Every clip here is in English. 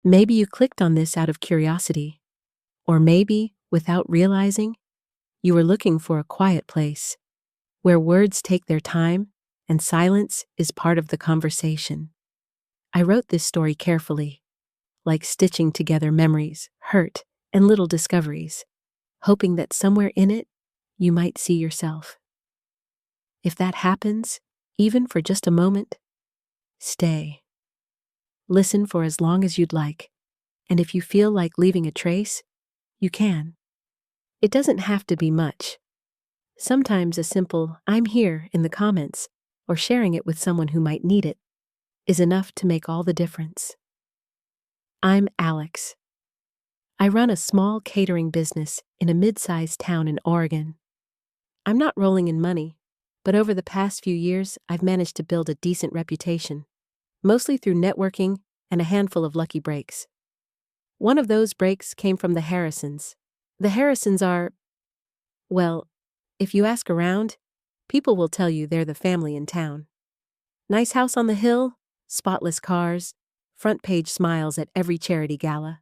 Maybe you clicked on this out of curiosity, or maybe, without realizing, you were looking for a quiet place where words take their time and silence is part of the conversation. I wrote this story carefully, like stitching together memories, hurt, and little discoveries, hoping that somewhere in it, you might see yourself. If that happens, even for just a moment, stay. Listen for as long as you'd like, and if you feel like leaving a trace, you can. It doesn't have to be much. Sometimes a simple "I'm here" in the comments, or sharing it with someone who might need it, is enough to make all the difference. I'm Alex. I run a small catering business in a mid-sized town in Oregon. I'm not rolling in money, but over the past few years, I've managed to build a decent reputation, mostly through networking and a handful of lucky breaks. One of those breaks came from the Harrisons. The Harrisons are, well, if you ask around, people will tell you they're the family in town. Nice house on the hill, spotless cars, front page smiles at every charity gala.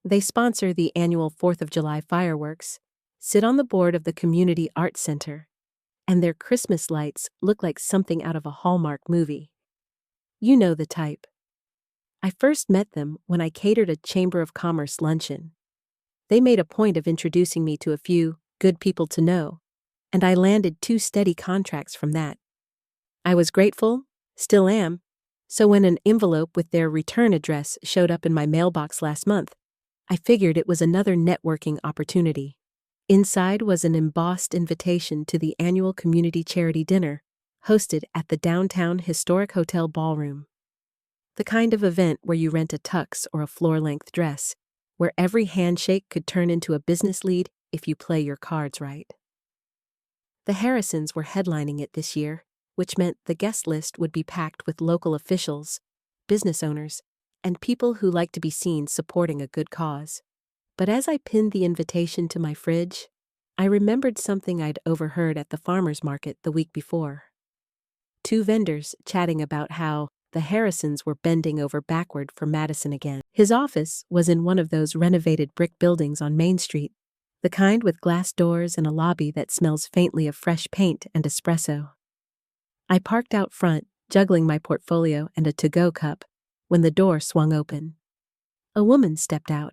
They sponsor the annual 4th of July fireworks, sit on the board of the Community Arts Center, and their Christmas lights look like something out of a Hallmark movie. You know the type. I first met them when I catered a Chamber of Commerce luncheon. They made a point of introducing me to a few good people to know, and I landed 2 steady contracts from that. I was grateful, still am, so when an envelope with their return address showed up in my mailbox last month, I figured it was another networking opportunity. Inside was an embossed invitation to the annual community charity dinner, hosted at the downtown historic hotel ballroom. The kind of event where you rent a tux or a floor-length dress, where every handshake could turn into a business lead if you play your cards right. The Harrisons were headlining it this year, which meant the guest list would be packed with local officials, business owners, and people who like to be seen supporting a good cause. But as I pinned the invitation to my fridge, I remembered something I'd overheard at the farmer's market the week before. 2 vendors chatting about how the Harrisons were bending over backward for Madison again. His office was in one of those renovated brick buildings on Main Street, the kind with glass doors and a lobby that smells faintly of fresh paint and espresso. I parked out front, juggling my portfolio and a to-go cup, when the door swung open. A woman stepped out.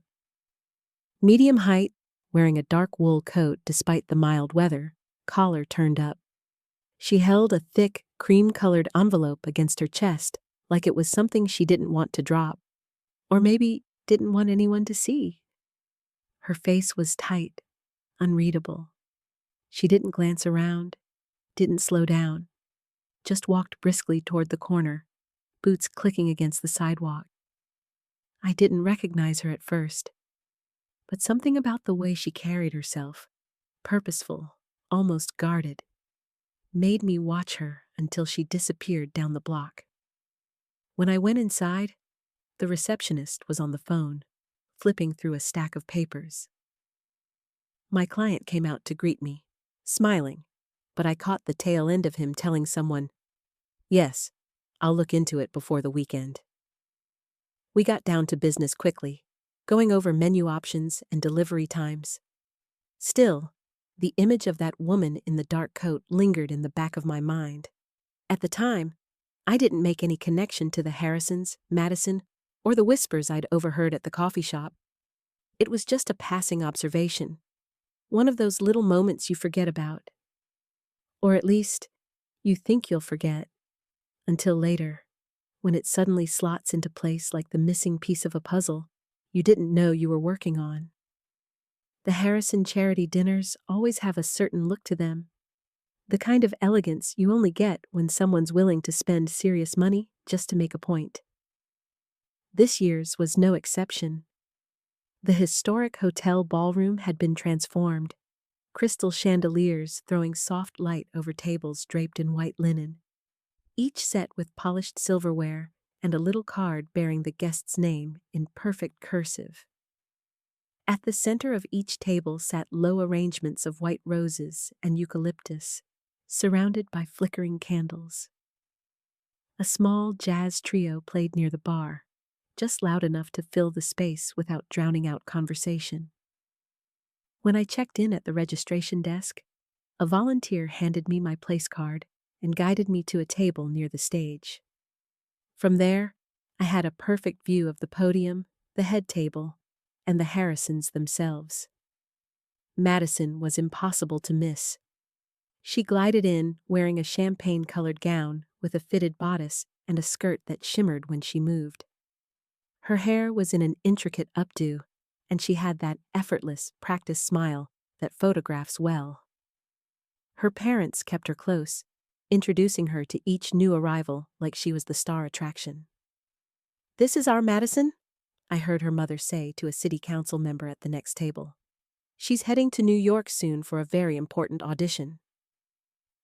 Medium height, wearing a dark wool coat despite the mild weather, collar turned up. She held a thick, cream-colored envelope against her chest, like it was something she didn't want to drop, or maybe didn't want anyone to see. Her face was tight, unreadable. She didn't glance around, didn't slow down, just walked briskly toward the corner, boots clicking against the sidewalk. I didn't recognize her at first, but something about the way she carried herself, purposeful, almost guarded, made me watch her until she disappeared down the block. When I went inside, the receptionist was on the phone, flipping through a stack of papers. My client came out to greet me, smiling, but I caught the tail end of him telling someone, "Yes, I'll look into it before the weekend." We got down to business quickly, going over menu options and delivery times. Still, the image of that woman in the dark coat lingered in the back of my mind. At the time, I didn't make any connection to the Harrisons, Madison, or the whispers I'd overheard at the coffee shop. It was just a passing observation, one of those little moments you forget about. Or at least, you think you'll forget, until later, when it suddenly slots into place like the missing piece of a puzzle you didn't know you were working on. The Harrison charity dinners always have a certain look to them, the kind of elegance you only get when someone's willing to spend serious money just to make a point. This year's was no exception. The historic hotel ballroom had been transformed, crystal chandeliers throwing soft light over tables draped in white linen, each set with polished silverware and a little card bearing the guest's name in perfect cursive. At the center of each table sat low arrangements of white roses and eucalyptus, surrounded by flickering candles. A small jazz trio played near the bar, just loud enough to fill the space without drowning out conversation. When I checked in at the registration desk, a volunteer handed me my place card and guided me to a table near the stage. From there, I had a perfect view of the podium, the head table, and the Harrisons themselves. Madison was impossible to miss. She glided in wearing a champagne-colored gown with a fitted bodice and a skirt that shimmered when she moved. Her hair was in an intricate updo, and she had that effortless, practiced smile that photographs well. Her parents kept her close, introducing her to each new arrival like she was the star attraction. "This is our Madison," I heard her mother say to a city council member at the next table. "She's heading to New York soon for a very important audition."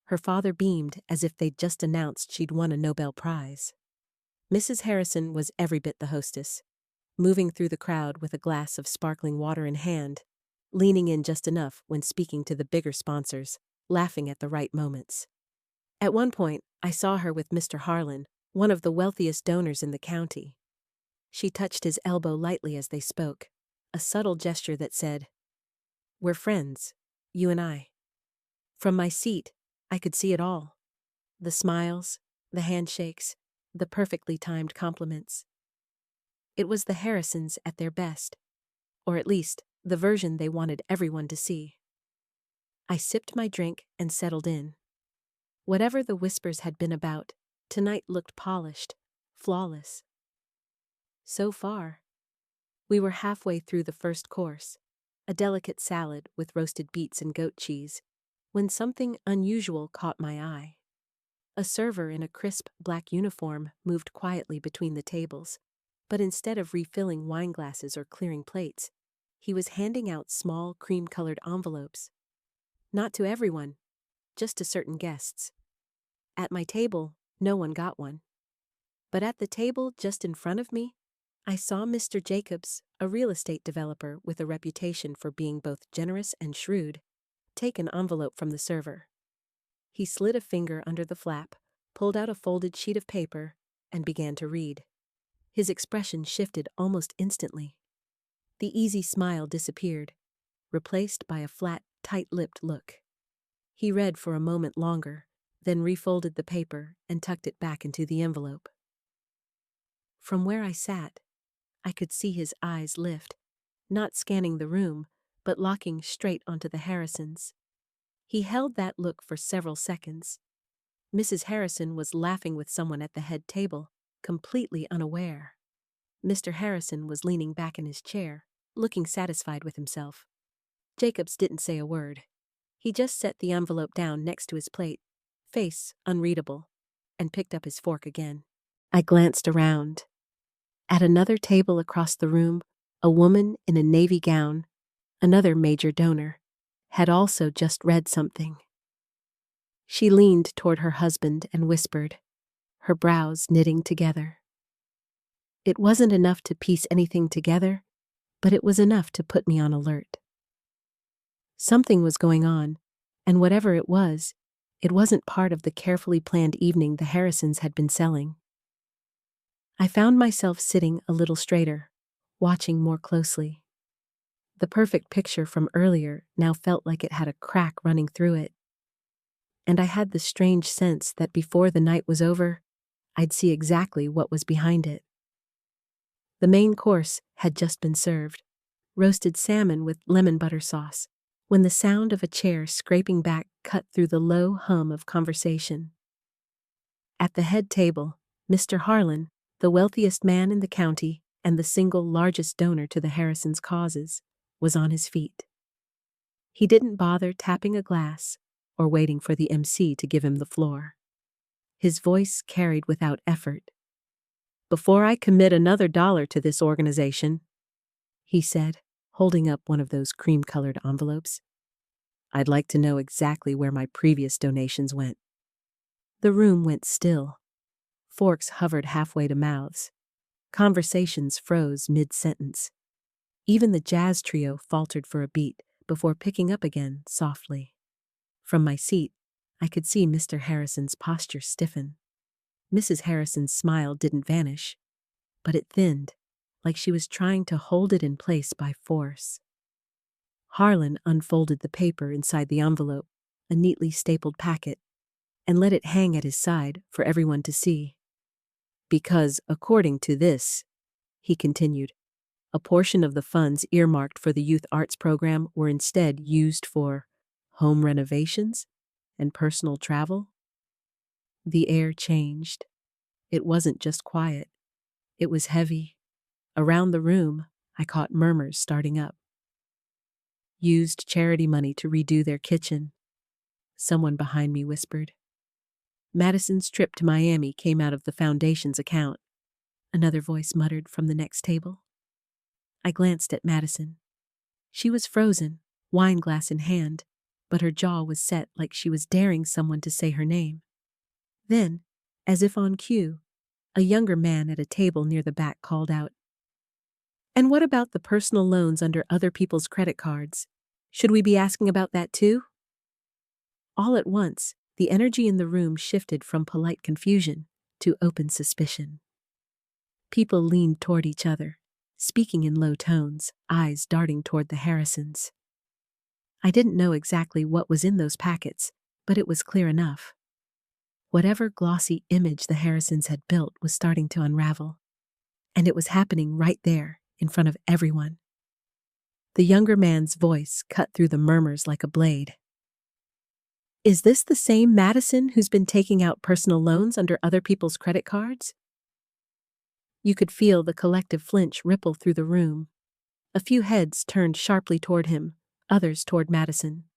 Her father beamed as if they'd just announced she'd won a Nobel Prize. Mrs. Harrison was every bit the hostess, moving through the crowd with a glass of sparkling water in hand, leaning in just enough when speaking to the bigger sponsors, laughing at the right moments. At one point, I saw her with Mr. Harlan, one of the wealthiest donors in the county. She touched his elbow lightly as they spoke, a subtle gesture that said, "We're friends, you and I." From my seat, I could see it all. The smiles, the handshakes, the perfectly timed compliments. It was the Harrisons at their best, or at least the version they wanted everyone to see. I sipped my drink and settled in. Whatever the whispers had been about, tonight looked polished, flawless. So far, we were halfway through the first course, a delicate salad with roasted beets and goat cheese, when something unusual caught my eye. A server in a crisp black uniform moved quietly between the tables, but instead of refilling wine glasses or clearing plates, he was handing out small cream-colored envelopes. Not to everyone, just to certain guests. At my table, no one got one. But at the table just in front of me, I saw Mr. Jacobs, a real estate developer with a reputation for being both generous and shrewd, take an envelope from the server. He slid a finger under the flap, pulled out a folded sheet of paper, and began to read. His expression shifted almost instantly. The easy smile disappeared, replaced by a flat, tight-lipped look. He read for a moment longer, then refolded the paper and tucked it back into the envelope. From where I sat, I could see his eyes lift, not scanning the room, but locking straight onto the Harrisons. He held that look for several seconds. Mrs. Harrison was laughing with someone at the head table, completely unaware. Mr. Harrison was leaning back in his chair, looking satisfied with himself. Jacobs didn't say a word. He just set the envelope down next to his plate, face unreadable, and picked up his fork again. I glanced around. At another table across the room, a woman in a navy gown, another major donor, had also just read something. She leaned toward her husband and whispered, her brows knitting together. It wasn't enough to piece anything together, but it was enough to put me on alert. Something was going on, and whatever it wasn't part of the carefully planned evening the Harrisons had been selling. I found myself sitting a little straighter, watching more closely. The perfect picture from earlier now felt like it had a crack running through it. And I had the strange sense that before the night was over, I'd see exactly what was behind it. The main course had just been served, roasted salmon with lemon butter sauce, when the sound of a chair scraping back cut through the low hum of conversation. At the head table, Mr. Harlan, the wealthiest man in the county and the single largest donor to the Harrisons' causes, was on his feet. He didn't bother tapping a glass or waiting for the MC to give him the floor. His voice carried without effort. "Before I commit another dollar to this organization," he said, holding up one of those cream-colored envelopes, "I'd like to know exactly where my previous donations went." The room went still. Forks hovered halfway to mouths. Conversations froze mid-sentence. Even the jazz trio faltered for a beat before picking up again softly. From my seat, I could see Mr. Harrison's posture stiffen. Mrs. Harrison's smile didn't vanish, but it thinned, like she was trying to hold it in place by force. Harlan unfolded the paper inside the envelope, a neatly stapled packet, and let it hang at his side for everyone to see. Because, according to this, he continued, a portion of the funds earmarked for the youth arts program were instead used for home renovations and personal travel. The air changed. It wasn't just quiet. It was heavy. Around the room, I caught murmurs starting up. Used charity money to redo their kitchen, someone behind me whispered. Madison's trip to Miami came out of the foundation's account, another voice muttered from the next table. I glanced at Madison. She was frozen, wine glass in hand, but her jaw was set like she was daring someone to say her name. Then, as if on cue, a younger man at a table near the back called out, "And what about the personal loans under other people's credit cards? Should we be asking about that too?" All at once, the energy in the room shifted from polite confusion to open suspicion. People leaned toward each other, speaking in low tones, eyes darting toward the Harrisons. I didn't know exactly what was in those packets, but it was clear enough. Whatever glossy image the Harrisons had built was starting to unravel, and it was happening right there, in front of everyone. The younger man's voice cut through the murmurs like a blade. "Is this the same Madison who's been taking out personal loans under other people's credit cards?" You could feel the collective flinch ripple through the room. A few heads turned sharply toward him, others toward Madison.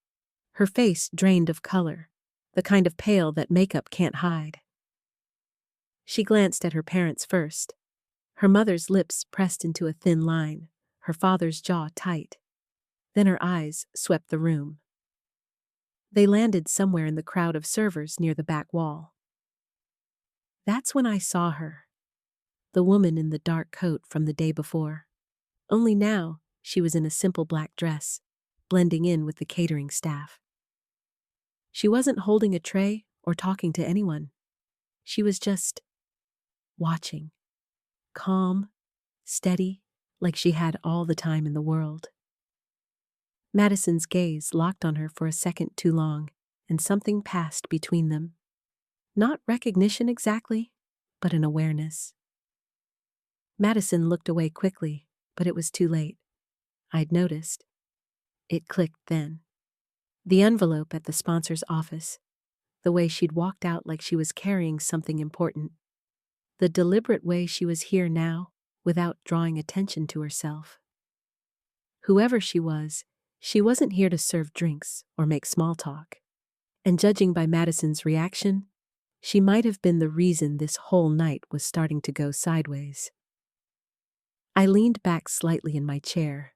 Her face drained of color, the kind of pale that makeup can't hide. She glanced at her parents first. Her mother's lips pressed into a thin line, her father's jaw tight. Then her eyes swept the room. They landed somewhere in the crowd of servers near the back wall. That's when I saw her. The woman in the dark coat from the day before. Only now, she was in a simple black dress, blending in with the catering staff. She wasn't holding a tray or talking to anyone. She was just watching. Calm, steady, like she had all the time in the world. Madison's gaze locked on her for a second too long, and something passed between them. Not recognition exactly, but an awareness. Madison looked away quickly, but it was too late. I'd noticed. It clicked then. The envelope at the sponsor's office, the way she'd walked out like she was carrying something important, the deliberate way she was here now without drawing attention to herself. Whoever she wasn't here to serve drinks or make small talk. And judging by Madison's reaction, she might have been the reason this whole night was starting to go sideways. I leaned back slightly in my chair,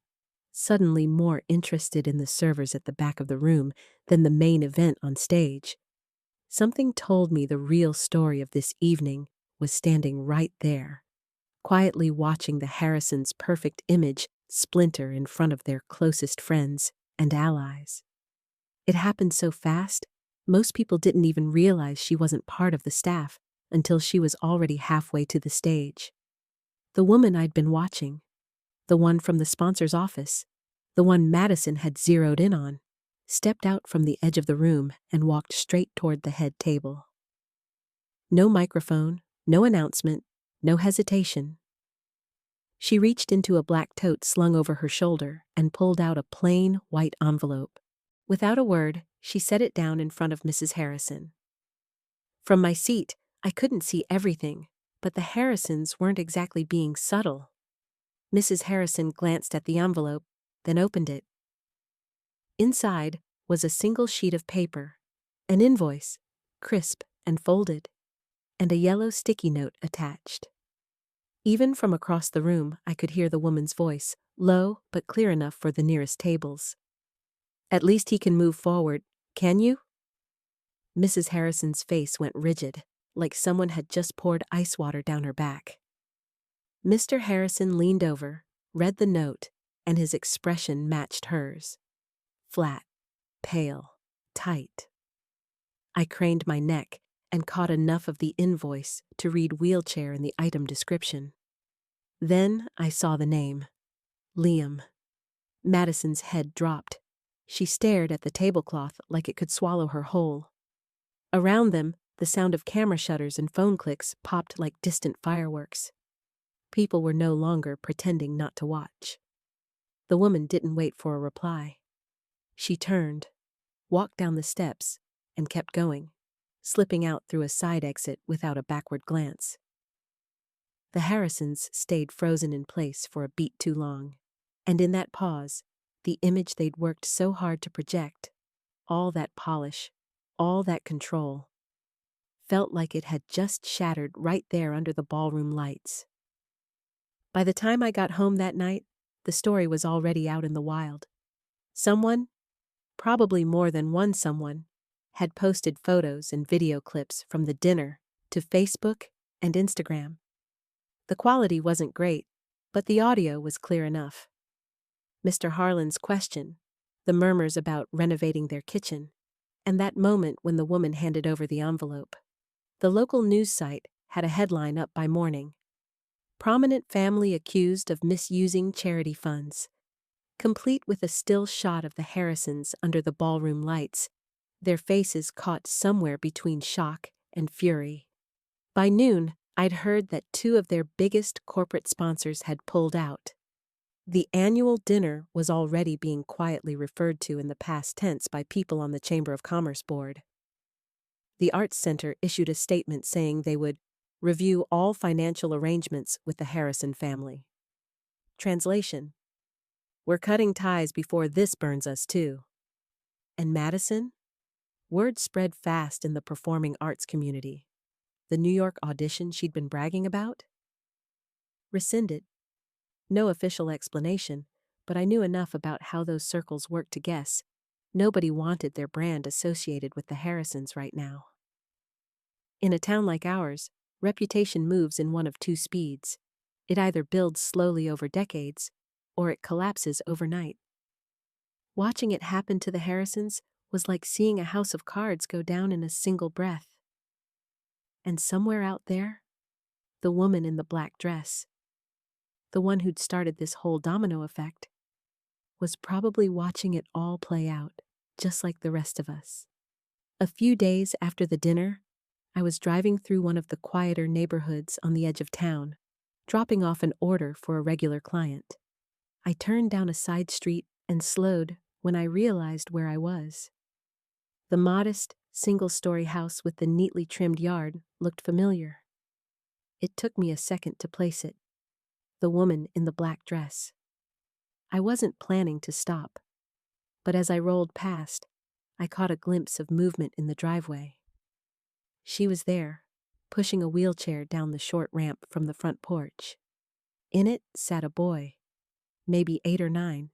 suddenly more interested in the servers at the back of the room than the main event on stage. Something told me the real story of this evening was standing right there, quietly watching the Harrisons' perfect image splinter in front of their closest friends and allies. It happened so fast, most people didn't even realize she wasn't part of the staff until she was already halfway to the stage. The woman I'd been watching, the one from the sponsor's office, the one Madison had zeroed in on, stepped out from the edge of the room and walked straight toward the head table. No microphone, no announcement, no hesitation. She reached into a black tote slung over her shoulder and pulled out a plain white envelope. Without a word, she set it down in front of Mrs. Harrison. From my seat, I couldn't see everything, but the Harrisons weren't exactly being subtle. Mrs. Harrison glanced at the envelope, then opened it. Inside was a single sheet of paper, an invoice, crisp and folded, and a yellow sticky note attached. Even from across the room, I could hear the woman's voice, low but clear enough for the nearest tables. "At least he can move forward, can you?" Mrs. Harrison's face went rigid, like someone had just poured ice water down her back. Mr. Harrison leaned over, read the note, and his expression matched hers. Flat, pale, tight. I craned my neck and caught enough of the invoice to read wheelchair in the item description. Then I saw the name. Liam. Madison's head dropped. She stared at the tablecloth like it could swallow her whole. Around them, the sound of camera shutters and phone clicks popped like distant fireworks. People were no longer pretending not to watch. The woman didn't wait for a reply. She turned, walked down the steps, and kept going, slipping out through a side exit without a backward glance. The Harrisons stayed frozen in place for a beat too long, and in that pause, the image they'd worked so hard to project, all that polish, all that control, felt like it had just shattered right there under the ballroom lights. By the time I got home that night, the story was already out in the wild. Someone, probably more than one someone, had posted photos and video clips from the dinner to Facebook and Instagram. The quality wasn't great, but the audio was clear enough. Mr. Harlan's question, the murmurs about renovating their kitchen, and that moment when the woman handed over the envelope. The local news site had a headline up by morning. Prominent family accused of misusing charity funds. Complete with a still shot of the Harrisons under the ballroom lights, their faces caught somewhere between shock and fury. By noon, I'd heard that 2 of their biggest corporate sponsors had pulled out. The annual dinner was already being quietly referred to in the past tense by people on the Chamber of Commerce board. The Arts Center issued a statement saying they would review all financial arrangements with the Harrison family. Translation: we're cutting ties before this burns us too. And Madison? Word spread fast in the performing arts community. The New York audition she'd been bragging about? Rescinded. No official explanation, but I knew enough about how those circles worked to guess. Nobody wanted their brand associated with the Harrisons right now. In a town like ours, reputation moves in one of 2 speeds. It either builds slowly over decades, or it collapses overnight. Watching it happen to the Harrisons was like seeing a house of cards go down in a single breath. And somewhere out there, the woman in the black dress, the one who'd started this whole domino effect, was probably watching it all play out, just like the rest of us. A few days after the dinner, I was driving through one of the quieter neighborhoods on the edge of town, dropping off an order for a regular client. I turned down a side street and slowed when I realized where I was. The modest, single-story house with the neatly trimmed yard looked familiar. It took me a second to place it. The woman in the black dress. I wasn't planning to stop, but as I rolled past, I caught a glimpse of movement in the driveway. She was there, pushing a wheelchair down the short ramp from the front porch. In it sat a boy, maybe 8 or 9,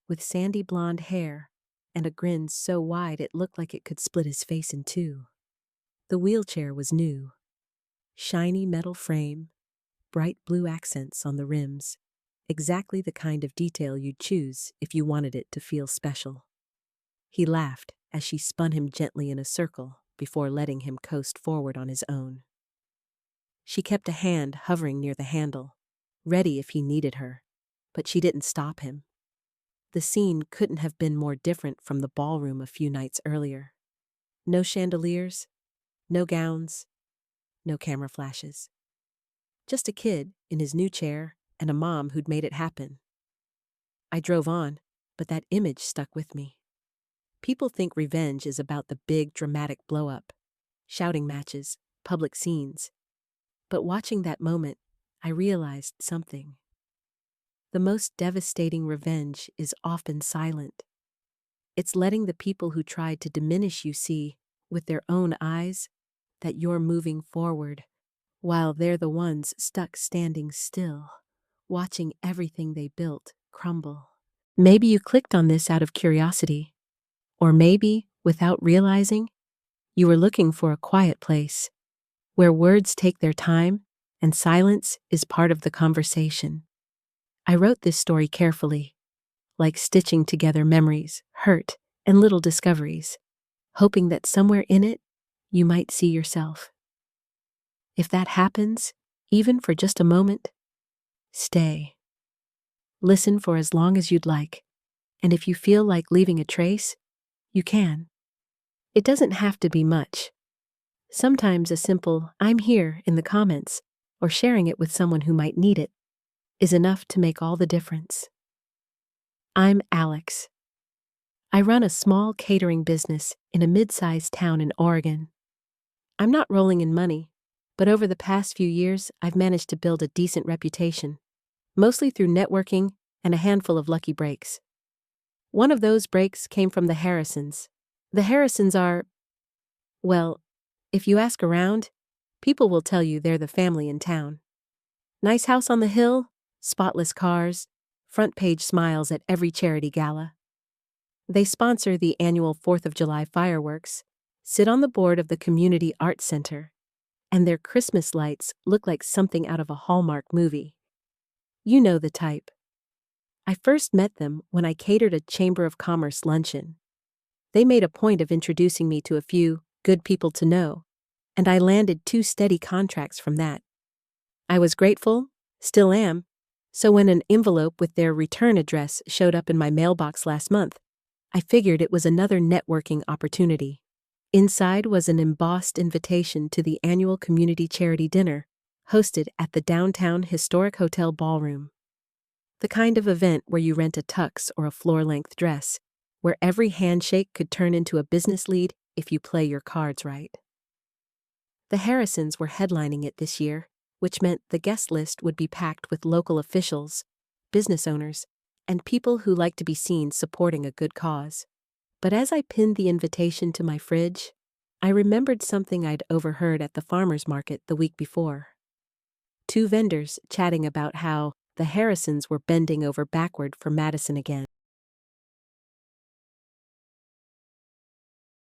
with sandy blonde hair and a grin so wide it looked like it could split his face in 2. The wheelchair was new. Shiny metal frame, bright blue accents on the rims, exactly the kind of detail you'd choose if you wanted it to feel special. He laughed as she spun him gently in a circle before letting him coast forward on his own. She kept a hand hovering near the handle, ready if he needed her, but she didn't stop him. The scene couldn't have been more different from the ballroom a few nights earlier. No chandeliers, no gowns, no camera flashes. Just a kid in his new chair and a mom who'd made it happen. I drove on, but that image stuck with me. People think revenge is about the big, dramatic blow-up, shouting matches, public scenes. But watching that moment, I realized something. The most devastating revenge is often silent. It's letting the people who tried to diminish you see, with their own eyes, that you're moving forward, while they're the ones stuck standing still, watching everything they built crumble. Maybe you clicked on this out of curiosity, or maybe, without realizing, you were looking for a quiet place, where words take their time and silence is part of the conversation. I wrote this story carefully, like stitching together memories, hurt, and little discoveries, hoping that somewhere in it, you might see yourself. If that happens, even for just a moment, Stay. Listen for as long as you'd like, and if you feel like leaving a trace, you can. It doesn't have to be much. Sometimes a simple "I'm here" in the comments, or sharing it with someone who might need it, is enough to make all the difference. I'm Alex. I run a small catering business in a mid-sized town in Oregon. I'm not rolling in money, but over the past few years, I've managed to build a decent reputation, mostly through networking and a handful of lucky breaks. One of those breaks came from the Harrisons. The Harrisons are, well, if you ask around, people will tell you they're the family in town. Nice house on the hill, spotless cars, front page smiles at every charity gala. They sponsor the annual 4th of July fireworks, sit on the board of the Community Arts Center, and their Christmas lights look like something out of a Hallmark movie. You know the type. I first met them when I catered a Chamber of Commerce luncheon. They made a point of introducing me to a few good people to know, and I landed 2 steady contracts from that. I was grateful, still am, so when an envelope with their return address showed up in my mailbox last month, I figured it was another networking opportunity. Inside was an embossed invitation to the annual community charity dinner, hosted at the downtown historic hotel ballroom. The kind of event where you rent a tux or a floor-length dress, where every handshake could turn into a business lead if you play your cards right. The Harrisons were headlining it this year, which meant the guest list would be packed with local officials, business owners, and people who like to be seen supporting a good cause. But as I pinned the invitation to my fridge, I remembered something I'd overheard at the farmer's market the week before. 2 vendors chatting about how the Harrisons were bending over backward for Madison again.